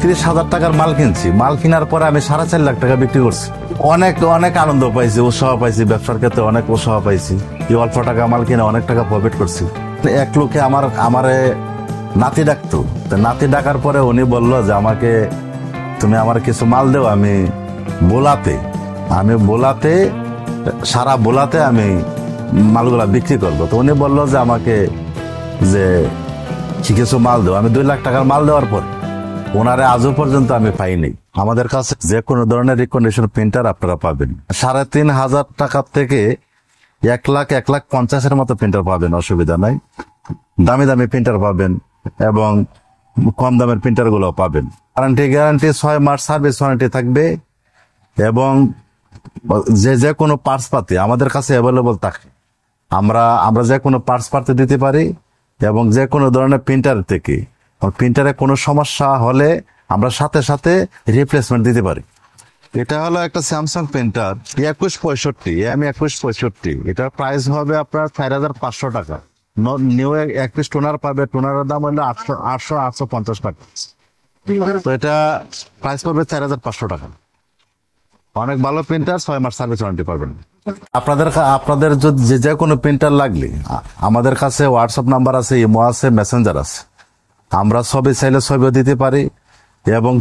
29,000 টাকার মাল কিনছি। মাল কেনার পরে আমি 4.5 লাখ টাকা বিক্রি করছি। অনেক অনেক আনন্দ পাইছি, উৎসাহ পাইছি, ব্যবসার ক্ষেত্রে অনেক উৎসাহ পাইছি। এই অল্প টাকা মাল কিনে অনেক টাকা প্রফিট করছি। এক লোকে আমারে নাতি ডাকতো, নাতি ডাকার পরে উনি বললো যে আমাকে তুমি আমার কিছু মাল দেও, আমি বোলাতে সারা বোলাতে আমি মালগুলা বিক্রি করবো। তো উনি বললো যে আমাকে যে কিছু মাল দেও। আমি 2 লাখ টাকার মাল দেওয়ার পর ওনারে আজও পর্যন্ত আমি পাইনি। আমাদের কাছে যে কোনো ধরনের রিকন্ডিশন প্রিন্টার আপনারা পাবেন। 3,500 টাকা থেকে 1,50,000 মতো প্রিন্টার পাবেন, অসুবিধা নাই। দামি দামি প্রিন্টার পাবেন এবং কম দামের প্রিন্টার গুলো পাবেন। গ্যারান্টি 6 মাস সার্ভিস ওয়ারেন্টি থাকবে এবং যে কোনো পার্টস পাতি আমাদের কাছে অ্যাভেলেবল থাকে। আমরা যে কোনো পার্টস পাতি দিতে পারি এবং যে কোনো ধরনের প্রিন্টার থেকে প্রিন্টারে কোনো সমস্যা হলে আমরা সাথে সাথে রিপ্লেসমেন্ট দিতে পারি। এটা হলো একটা স্যামসাং প্রিন্টার 2165 M2165। এটার প্রাইস হবে আপনার 4,500 টাকা। নিউ এক পিস টোনার পাবে, টোনারের দাম হলো 850 টাকা। তো এটা প্রাইস পড়বে 4,500 টাকা। অনেক ভালো প্রিন্টার, 6 মাস সার্ভিস ওয়ারেন্টি পাবেন। আপনাদের যদি যে কোনো প্রিন্টার লাগলে আমাদের কাছে হোয়াটসঅ্যাপ নাম্বার আছে, ইমো আছে, মেসেঞ্জার আছে। আমরা ছবি চাইলে ছবিও দিতে পারি এবং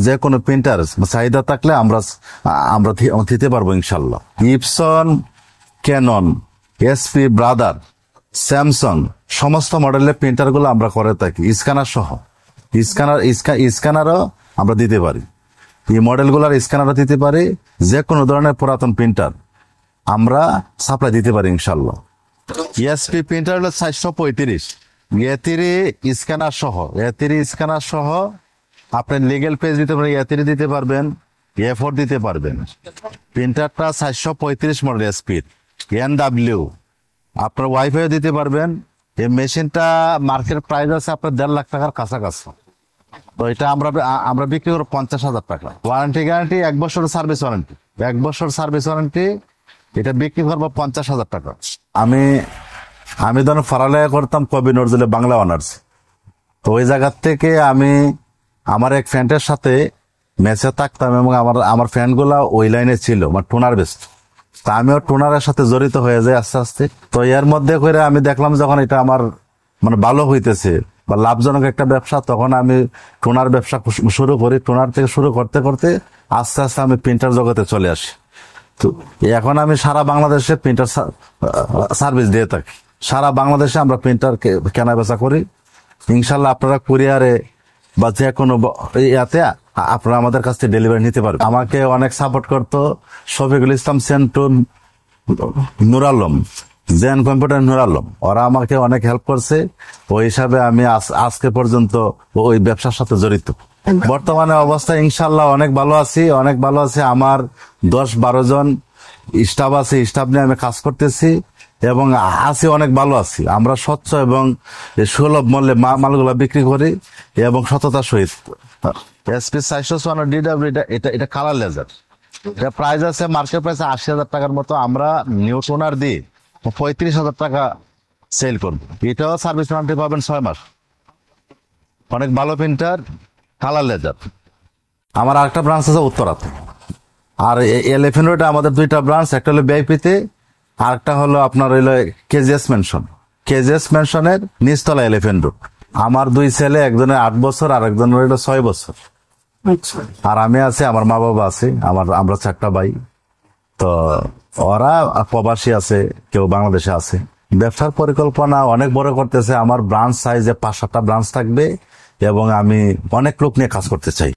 যে কোনো প্রিন্টার চাহিদা থাকলে আমরা দিতে পারবো ইনশাল্লাহ। ইপসন, ক্যানন, এসপি, ব্রাদার, স্যামসাং সমস্ত মডেলের প্রিন্টার গুলো আমরা করে থাকি, স্ক্যানার সহ। স্ক্যানারও আমরা দিতে পারি, এই মডেল গুলার স্ক্যানারও দিতে পারি। যে কোনো ধরনের পুরাতন প্রিন্টার আমরা সাপ্লাই দিতে পারি ইনশাল্লাহ। এসপি প্রিন্টার হলো 435 A3 স্ক্যানার সহ আপনি লিগেল পেজ দিতে পারেন, A3 দিতে পারবেন, A4 দিতে পারবেন। প্রিন্টারটা 435 মডেল স্পিড NW। আপনার ওয়াইফাই দিতে পারবেন। এই মেশিনটা মার্কেট প্রাইস আছে আপনার 1.5 লাখ টাকার কাছাকাছি। তো এটা আমরা বিক্রি করবো 50,000 টাকা। ওয়ারেন্টি গ্যারান্টি 1 বছরের সার্ভিস ওয়ারেন্টি, 1 বছর সার্ভিস ওয়ারেন্টি। এটা বিক্রি করবো 50,000 টাকা। আমি ধরুন পড়ালেখা করতাম কবি নজরুলের বাংলা অনার্স। তো ওই জায়গার থেকে আমি আমার এক ফ্রেন্ডের সাথে মেসে থাকতাম এবং আমার ফ্রেন্ড গুলা ওই লাইনে ছিল, মানে টোনার বেস্ট। তা আমিও টোনারের সাথে জড়িত হয়ে যাই আস্তে আস্তে। তো এর মধ্যে করে আমি দেখলাম যখন এটা আমার মানে ভালো হইতেছে বা লাভজনক একটা ব্যবসা, তখন আমি টোনার ব্যবসা শুরু করি। টোনার থেকে শুরু করতে করতে আস্তে আস্তে আমি প্রিন্টার জগতে চলে আসি। তো এখন আমি সারা বাংলাদেশে প্রিন্টার সার্ভিস দিয়ে থাকি। সারা বাংলাদেশে আমরা প্রিন্টার কেনা বেচা করি ইনশাল্লাহ। আপনারা কুরিয়ারে বা যে কোনো ইয়াতে আপনারা আমাদের কাছ থেকে ডেলিভারি নিতে পারবেন। আমাকে অনেক সাপোর্ট করতো শফিকুল ইসলাম, সেন্টু, নুর আলম, জেন কম্পিউটার নুর আলম, ওরা আমাকে অনেক হেল্প করছে। ওই হিসাবে আমি আজকে পর্যন্ত ওই ব্যবসার সাথে জড়িত। বর্তমানে অবস্থা ইনশাল্লাহ অনেক ভালো আছি। আমার 10-12 জন স্টাফ আছে, স্টাফ নিয়ে আমি কাজ করতেছি এবং অনেক ভালো আছি। আমরা স্বচ্ছ এবং সুলভ মূল্যে মালগুলা বিক্রি করি এবং সততার সহিত। SP 454 DW এটা কালার লেজার। এটা প্রাইস আছে মার্কেট প্রাইস 80,000 টাকার মতো। আমরা নিউ টোনার দিয়ে 35,000 টাকা সেল করব। এটাও সার্ভিস ওয়ারেন্টি পাবেন 6 মাস। অনেক ভালো প্রিন্টার, কালার লেজার। আমার আরেকটা ব্রাঞ্চ আছে উত্তরাতে, আর এলিফ্যান্ট রোডে আমাদের 2টা ব্রাঞ্চ। একটা হলো বিআইপিতে, আরেকটা হলো আপনার হইলো কেজিএস মেনশনের নিচতলা এলিফ্যান্ট রোড। আমার 2 ছেলে, একজনের 8 বছর আর একজনের হইলো 6 বছর। আর আমি আছি, আমার মা বাবা আছে, আমরা 4টা ভাই। তো ওরা প্রবাসী আছে, কেউ বাংলাদেশে আছে। ব্যবসার পরিকল্পনা অনেক বড় করতেছে। আমার ব্রাঞ্চ সাইজে 5-7টা ব্রাঞ্চ থাকবে এবং আমি অনেক লোক নিয়ে কাজ করতে চাই।